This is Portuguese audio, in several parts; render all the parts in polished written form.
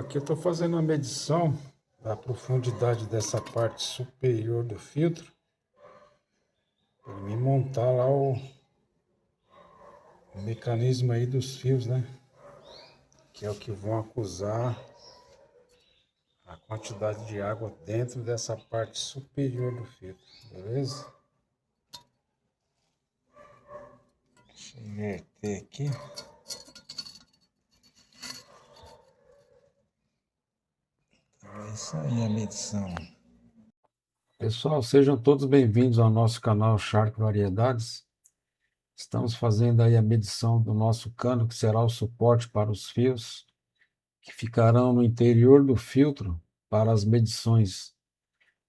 Aqui eu estou fazendo a medição da profundidade dessa parte superior do filtro para me montar lá o mecanismo aí dos fios, né? Que é o que vão acusar a quantidade de água dentro dessa parte superior do filtro, beleza? Deixa eu inverter aqui. Então é isso aí a medição. Pessoal, sejam todos bem-vindos ao nosso canal Shark Variedades. Estamos fazendo aí a medição do nosso cano, que será o suporte para os fios, que ficarão no interior do filtro para as medições.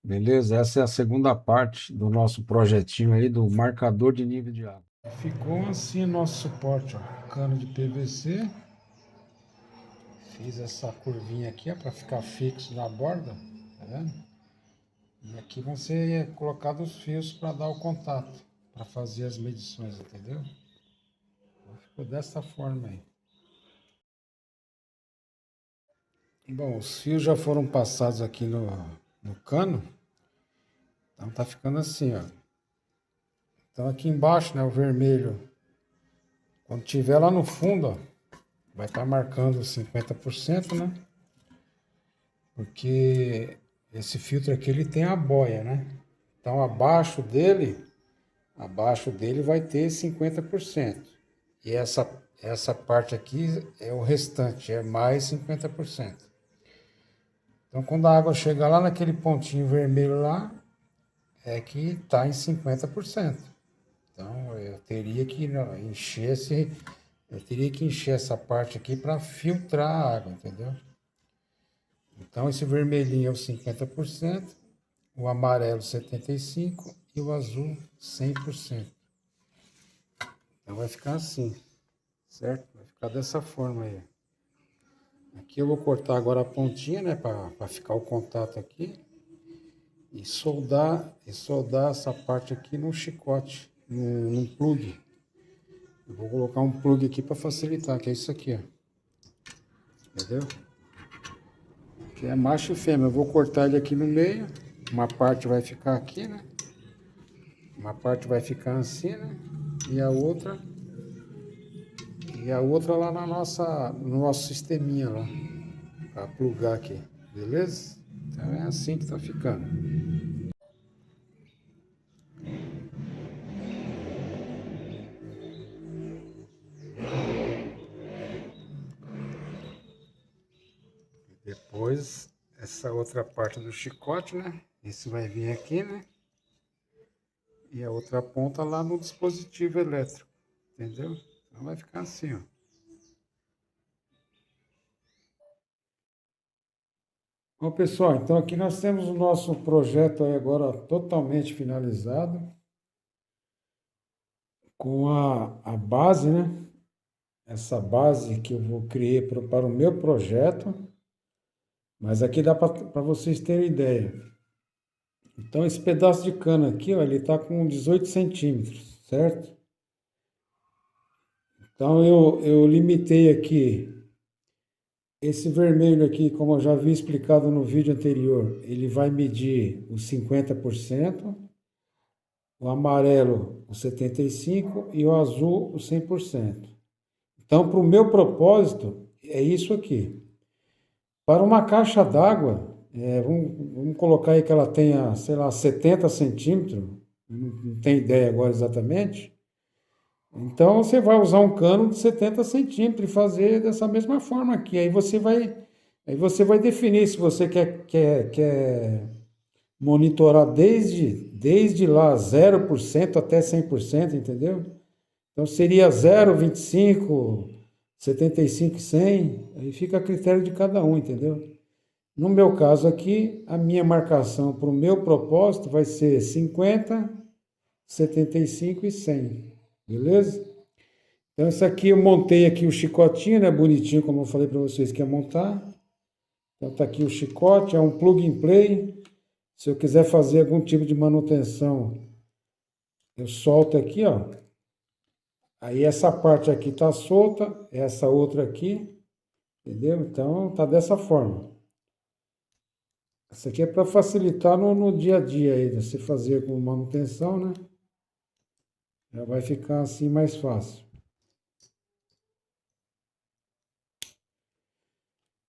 Beleza? Essa é a segunda parte do nosso projetinho aí do marcador de nível de água. Ficou assim nosso suporte, ó. Cano de PVC. Fiz essa curvinha aqui, para ficar fixo na borda, tá vendo? E aqui vão ser colocados os fios para dar o contato, para fazer as medições, entendeu? Então, ficou dessa forma aí. Bom, os fios já foram passados aqui no cano, então tá ficando assim, ó. Então aqui embaixo, né, o vermelho, quando tiver lá no fundo, ó, vai estar marcando 50%, né? Porque esse filtro aqui, ele tem a boia, né? Então abaixo dele vai ter 50%. E essa parte aqui é o restante, é mais 50%. Então quando a água chegar lá naquele pontinho vermelho lá, é que está em 50%. Então eu teria que encher essa parte aqui para filtrar a água, entendeu? Então esse vermelhinho é o 50%, o amarelo 75% e o azul 100%. Então vai ficar assim, certo? Vai ficar dessa forma aí. Aqui eu vou cortar agora a pontinha, né, para ficar o contato aqui. E soldar essa parte aqui num chicote, num plug. Eu vou colocar um plug aqui para facilitar, que é isso aqui, ó. Entendeu? Que é macho e fêmea. Eu vou cortar ele aqui no meio. Uma parte vai ficar aqui, né? Uma parte vai ficar assim, né? E a outra lá no nosso sisteminha lá. Para plugar aqui. Beleza? Então é assim que tá ficando. Depois, essa outra parte do chicote, né? Esse vai vir aqui, né? E a outra ponta lá no dispositivo elétrico. Entendeu? Então vai ficar assim, ó. Bom, pessoal, então aqui nós temos o nosso projeto aí agora totalmente finalizado. Com a base, né? Essa base que eu vou criar para o meu projeto. Mas aqui dá para vocês terem ideia. Então, esse pedaço de cana aqui, ó, ele está com 18 centímetros, certo? Então, eu limitei aqui, esse vermelho aqui, como eu já havia explicado no vídeo anterior, ele vai medir os 50%, o amarelo os 75% e o azul os 100%. Então, para o meu propósito, é isso aqui. Para uma caixa d'água, vamos colocar aí que ela tenha, sei lá, 70 centímetros, não tenho ideia agora exatamente. Então, você vai usar um cano de 70 centímetros e fazer dessa mesma forma aqui. Aí você vai definir se você quer monitorar desde lá 0% até 100%, entendeu? Então, seria 0, 25, 75 e 100, aí fica a critério de cada um, entendeu? No meu caso aqui, a minha marcação para o meu propósito vai ser 50, 75 e 100, beleza? Então, isso aqui eu montei aqui o chicotinho, né? Bonitinho, como eu falei para vocês que ia montar. Então, tá aqui o chicote, é um plug and play. Se eu quiser fazer algum tipo de manutenção, eu solto aqui, ó. Aí essa parte aqui tá solta, essa outra aqui, entendeu? Então, tá dessa forma. Isso aqui é para facilitar no dia a dia aí, você fazer com manutenção, né? Já vai ficar assim mais fácil.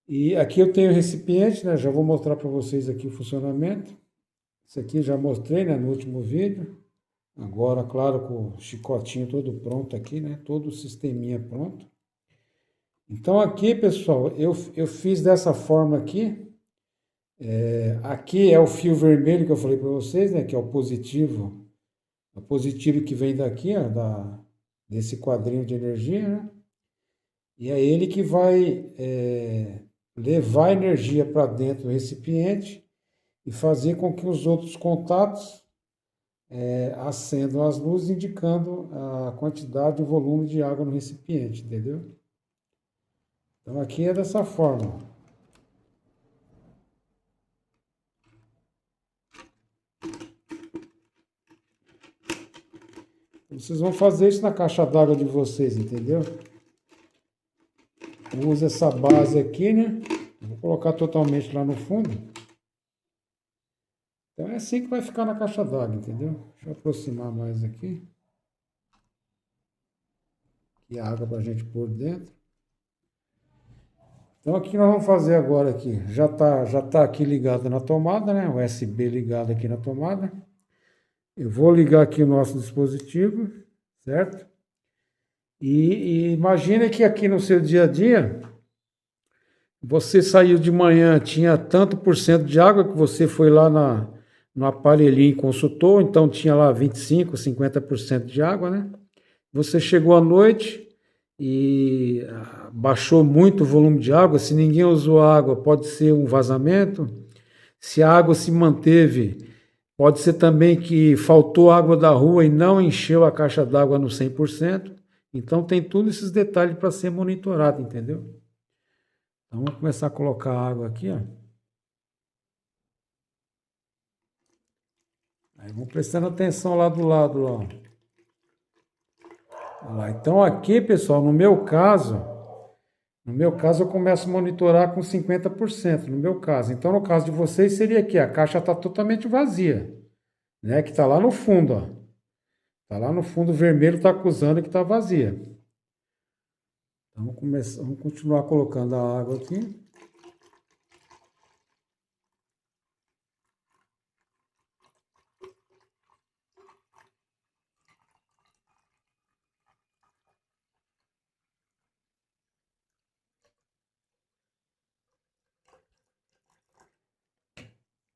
E aqui eu tenho o recipiente, né? Já vou mostrar para vocês aqui o funcionamento. Isso aqui já mostrei, né, no último vídeo. Agora, claro, com o chicotinho todo pronto aqui, né? Todo o sisteminha pronto. Então aqui, pessoal, eu fiz dessa forma aqui. Aqui é o fio vermelho que eu falei para vocês, né? Que é o positivo. O positivo que vem daqui, ó, desse quadrinho de energia, né? E é ele que vai levar energia para dentro do recipiente e fazer com que os outros contatos acendam as luzes, indicando a quantidade e o volume de água no recipiente, entendeu? Então aqui é dessa forma. Vocês vão fazer isso na caixa d'água de vocês, entendeu? Usa essa base aqui, né? Vou colocar totalmente lá no fundo. Então é assim que vai ficar na caixa d'água, entendeu? Deixa eu aproximar mais aqui. E a água para a gente pôr dentro. Então aqui nós vamos fazer agora aqui. Já tá aqui ligado na tomada, né? USB ligado aqui na tomada. Eu vou ligar aqui o nosso dispositivo, certo? E imagine que aqui no seu dia a dia, você saiu de manhã, tinha tanto por cento de água que você foi lá no aparelhinho e consultou, então tinha lá 25, 50% de água, né? Você chegou à noite e baixou muito o volume de água. Se ninguém usou água, pode ser um vazamento. Se a água se manteve, pode ser também que faltou água da rua e não encheu a caixa d'água no 100%. Então tem todos esses detalhes para ser monitorado, entendeu? Então vamos começar a colocar água aqui, ó. Aí vamos prestando atenção lá do lado, ó. Olha lá. Então aqui, pessoal, no meu caso eu começo a monitorar com 50%, no meu caso. Então no caso de vocês seria aqui, a caixa está totalmente vazia, né? Que está lá no fundo, ó. Está lá no fundo vermelho, está acusando que está vazia. Então vamos continuar colocando a água aqui.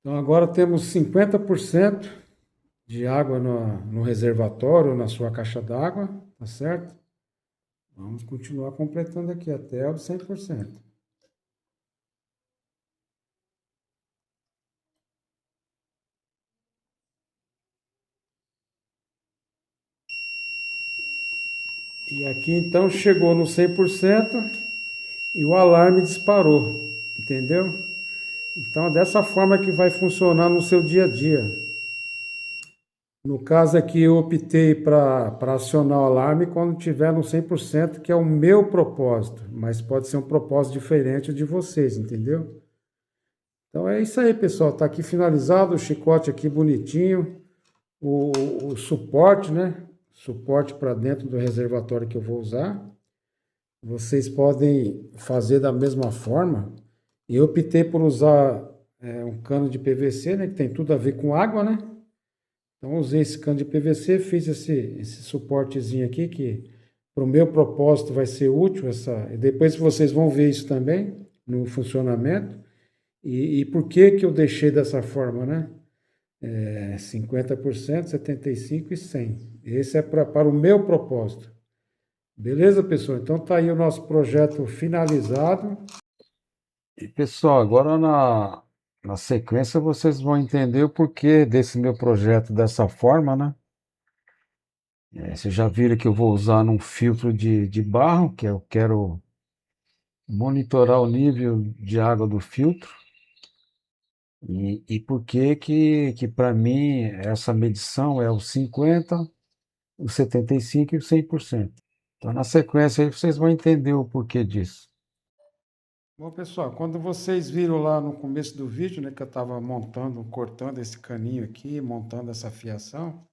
Então agora temos 50% de água no reservatório, na sua caixa d'água, tá certo? Vamos continuar completando aqui até os 100%. E aqui então chegou no 100% e o alarme disparou, entendeu? Então é dessa forma que vai funcionar no seu dia a dia. No caso aqui eu optei para acionar o alarme quando tiver no 100%, que é o meu propósito, mas pode ser um propósito diferente de vocês, entendeu? Então é isso aí, pessoal. Tá aqui finalizado o chicote aqui bonitinho, o, o suporte, né? Suporte para dentro do reservatório que eu vou usar. Vocês podem fazer da mesma forma. Eu optei por usar um cano de PVC, né? Que tem tudo a ver com água, né? Então usei esse cano de PVC, fiz esse suportezinho aqui que para o meu propósito vai ser útil. E depois vocês vão ver isso também no funcionamento. E por que que eu deixei dessa forma, né? 50%, 75% e 100%. Esse é para o meu propósito. Beleza, pessoal? Então tá aí o nosso projeto finalizado. E pessoal, agora na sequência vocês vão entender o porquê desse meu projeto dessa forma, né? Vocês já viram que eu vou usar um filtro de barro, que eu quero monitorar o nível de água do filtro. E por que para mim essa medição é o 50, o 75 e o 100%. Então na sequência aí vocês vão entender o porquê disso. Bom, pessoal, quando vocês viram lá no começo do vídeo, né, que eu estava montando, cortando esse caninho aqui, montando essa fiação,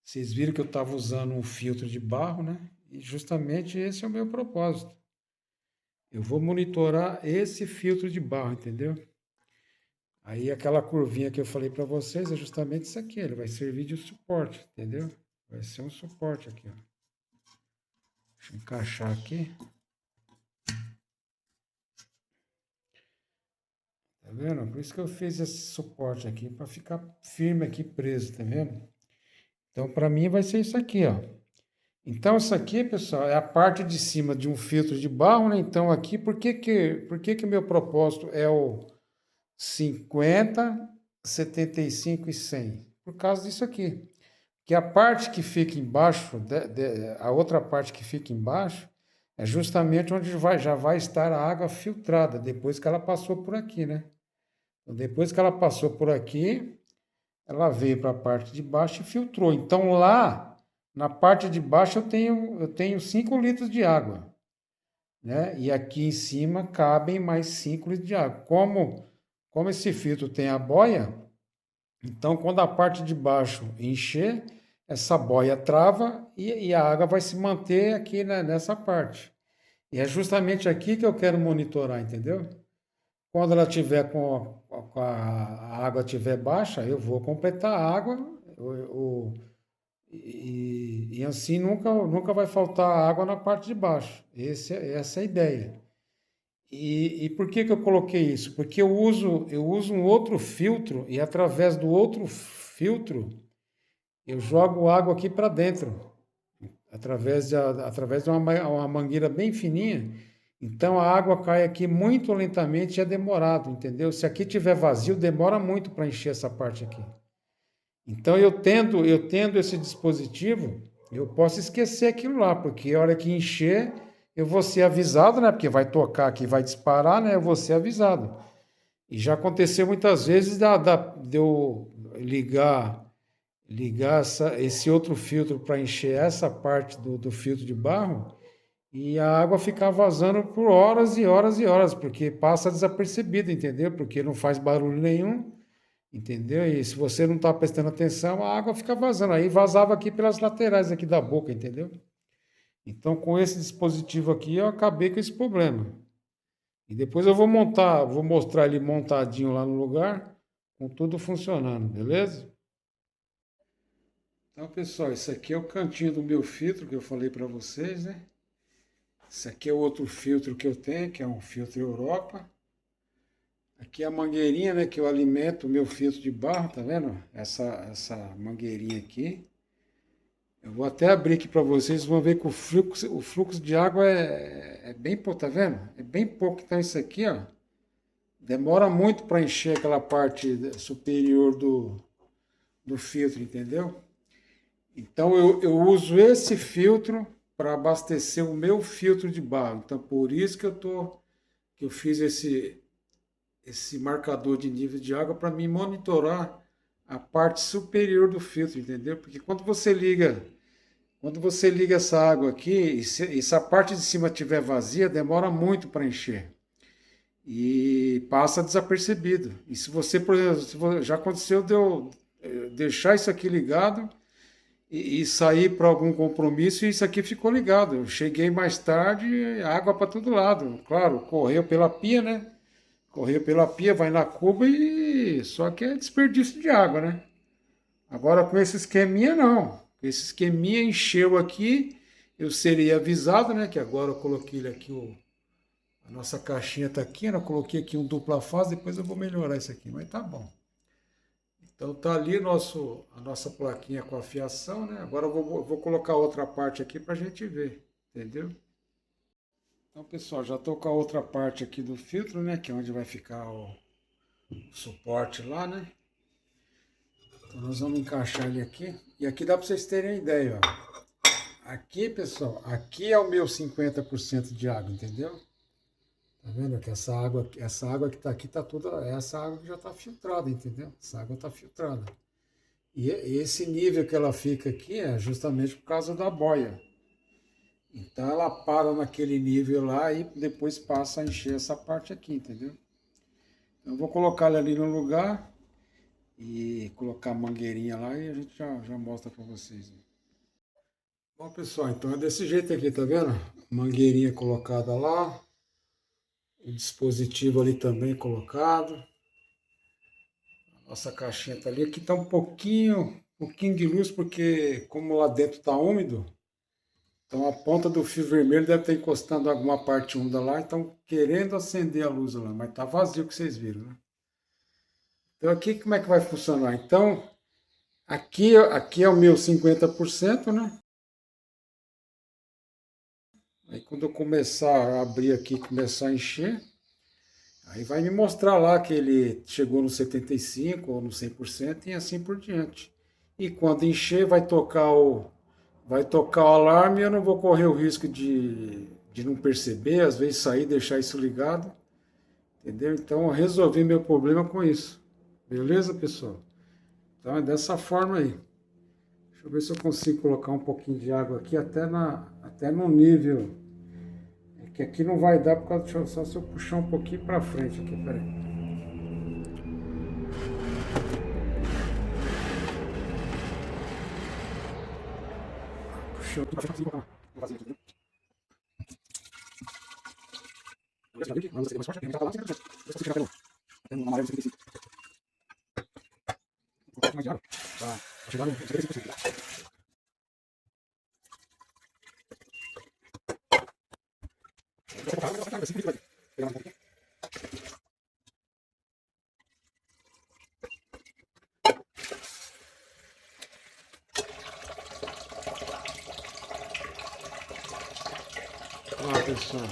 vocês viram que eu estava usando um filtro de barro, né? E justamente esse é o meu propósito. Eu vou monitorar esse filtro de barro, entendeu? Aí aquela curvinha que eu falei para vocês é justamente isso aqui, ele vai servir de suporte, entendeu? Vai ser um suporte aqui, ó. Deixa eu encaixar aqui. Tá vendo? Por isso que eu fiz esse suporte aqui, para ficar firme aqui, preso, tá vendo? Então, para mim vai ser isso aqui, ó. Então, isso aqui, pessoal, é a parte de cima de um filtro de barro, né? Então, aqui, por que que o meu propósito é o 50, 75 e 100? Por causa disso aqui. Que a parte que fica embaixo, a outra parte que fica embaixo, é justamente onde já vai estar a água filtrada, depois que ela passou por aqui, né? Então, depois que ela passou por aqui, ela veio para a parte de baixo e filtrou. Então, lá, na parte de baixo, eu tenho 5 litros de água, né? E aqui em cima cabem mais 5 litros de água. Como esse filtro tem a boia, então, quando a parte de baixo encher, essa boia trava e a água vai se manter aqui, né, nessa parte. E é justamente aqui que eu quero monitorar, entendeu? Quando ela tiver com a água tiver baixa, eu vou completar a água e assim nunca vai faltar água na parte de baixo. Essa é a ideia. E por que que eu coloquei isso? Porque eu uso um outro filtro e através do outro filtro eu jogo água aqui para dentro, através de uma mangueira bem fininha. Então a água cai aqui muito lentamente e é demorado, entendeu? Se aqui tiver vazio, demora muito para encher essa parte aqui. Então eu tendo esse dispositivo, eu posso esquecer aquilo lá, porque a hora que encher, eu vou ser avisado, né? Porque vai tocar aqui, vai disparar, né? Eu vou ser avisado. E já aconteceu muitas vezes de eu ligar esse outro filtro para encher essa parte do filtro de barro e a água ficar vazando por horas e horas e horas, porque passa desapercebido, entendeu? Porque não faz barulho nenhum, entendeu? E se você não está prestando atenção, a água fica vazando. Aí vazava aqui pelas laterais aqui da boca, entendeu? Então, com esse dispositivo aqui, eu acabei com esse problema. E depois eu vou mostrar ele montadinho lá no lugar, com tudo funcionando, beleza? Então, pessoal, esse aqui é o cantinho do meu filtro que eu falei para vocês, né? Esse aqui é o outro filtro que eu tenho, que é um filtro Europa. Aqui é a mangueirinha, né, que eu alimento o meu filtro de barro, tá vendo? Essa mangueirinha aqui. Eu vou até abrir aqui para vocês, vão ver que o fluxo de água é bem pouco, tá vendo? É bem pouco. Então isso aqui, ó, demora muito para encher aquela parte superior do filtro, entendeu? Então eu uso esse filtro para abastecer o meu filtro de barro. Então por isso que eu fiz esse marcador de nível de água para me monitorar a parte superior do filtro, entendeu? Porque quando você liga essa água aqui, e se a parte de cima estiver vazia, demora muito para encher. E passa desapercebido. E se você, por exemplo, já aconteceu de eu deixar isso aqui ligado e sair para algum compromisso e isso aqui ficou ligado. Eu cheguei mais tarde, água para todo lado. Claro, correu pela pia, né? Correu pela pia, vai na cuba e só que é desperdício de água, né? Agora com esse esqueminha não. Esse esqueminha encheu aqui, eu seria avisado, né? Que agora eu coloquei ele aqui, a nossa caixinha está aqui, né? Eu coloquei aqui um dupla fase, depois eu vou melhorar isso aqui, mas tá bom. Então tá ali a nossa plaquinha com a fiação, né? Agora eu vou colocar outra parte aqui para a gente ver, entendeu? Então, pessoal, já estou com a outra parte aqui do filtro, né? Que é onde vai ficar o suporte lá, né? Então nós vamos encaixar ele aqui. E aqui dá para vocês terem ideia, ó. Aqui, pessoal, aqui é o meu 50% de água, entendeu? Tá vendo que essa água que está aqui tá toda, essa água que já está filtrada, entendeu? Essa água está filtrada. E esse nível que ela fica aqui é justamente por causa da boia. Então ela para naquele nível lá e depois passa a encher essa parte aqui, entendeu? Então eu vou colocar ela ali no lugar e colocar a mangueirinha lá e a gente já mostra para vocês. Bom, pessoal, então é desse jeito aqui, tá vendo? Mangueirinha colocada lá, o dispositivo ali também colocado. Nossa caixinha tá ali. Aqui tá um pouquinho de luz, porque como lá dentro tá úmido, então a ponta do fio vermelho deve estar encostando alguma parte úmida lá, então querendo acender a luz lá, mas tá vazio que vocês viram, né? Então aqui como é que vai funcionar? Então aqui é o meu 50%, né? Aí quando eu começar a abrir aqui, começar a encher, aí vai me mostrar lá que ele chegou no 75% ou no 100% e assim por diante. E quando encher, vai tocar o alarme e eu não vou correr o risco de não perceber, às vezes sair e deixar isso ligado. Entendeu? Então eu resolvi meu problema com isso. Beleza, pessoal? Então é dessa forma aí. Deixa eu ver se eu consigo colocar um pouquinho de água aqui até no nível. É que aqui não vai dar por causa do só se eu puxar um pouquinho para frente aqui, peraí. Puxando para frente, vazio aqui, Ó, pessoal,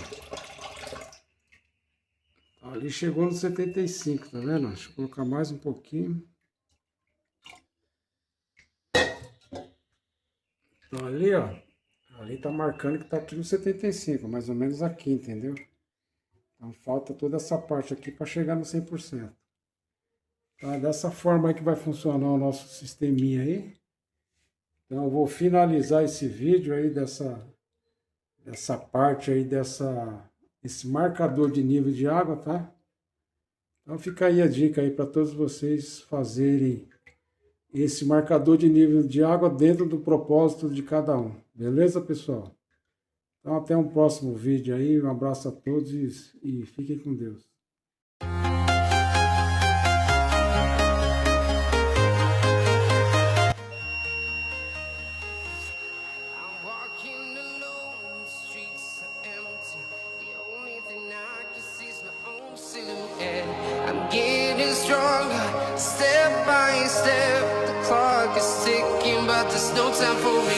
ali chegou no 75, tá vendo? Deixa eu colocar mais um pouquinho. Então ali, ó, ali tá marcando que tá aqui no 75, mais ou menos aqui, entendeu? Então falta toda essa parte aqui para chegar no 100%. Então é dessa forma aí que vai funcionar o nosso sisteminha aí. Então eu vou finalizar esse vídeo aí dessa parte aí esse marcador de nível de água, tá? Então fica aí a dica aí para todos vocês fazerem esse marcador de nível de água dentro do propósito de cada um. Beleza, pessoal? Então até um próximo vídeo aí. Um abraço a todos e fiquem com Deus. I'm getting stronger, step by step. The clock is ticking, but there's no time for me.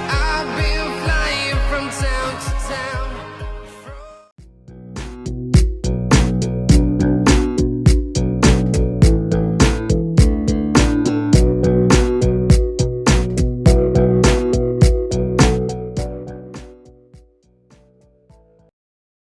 I've been flying from town to town.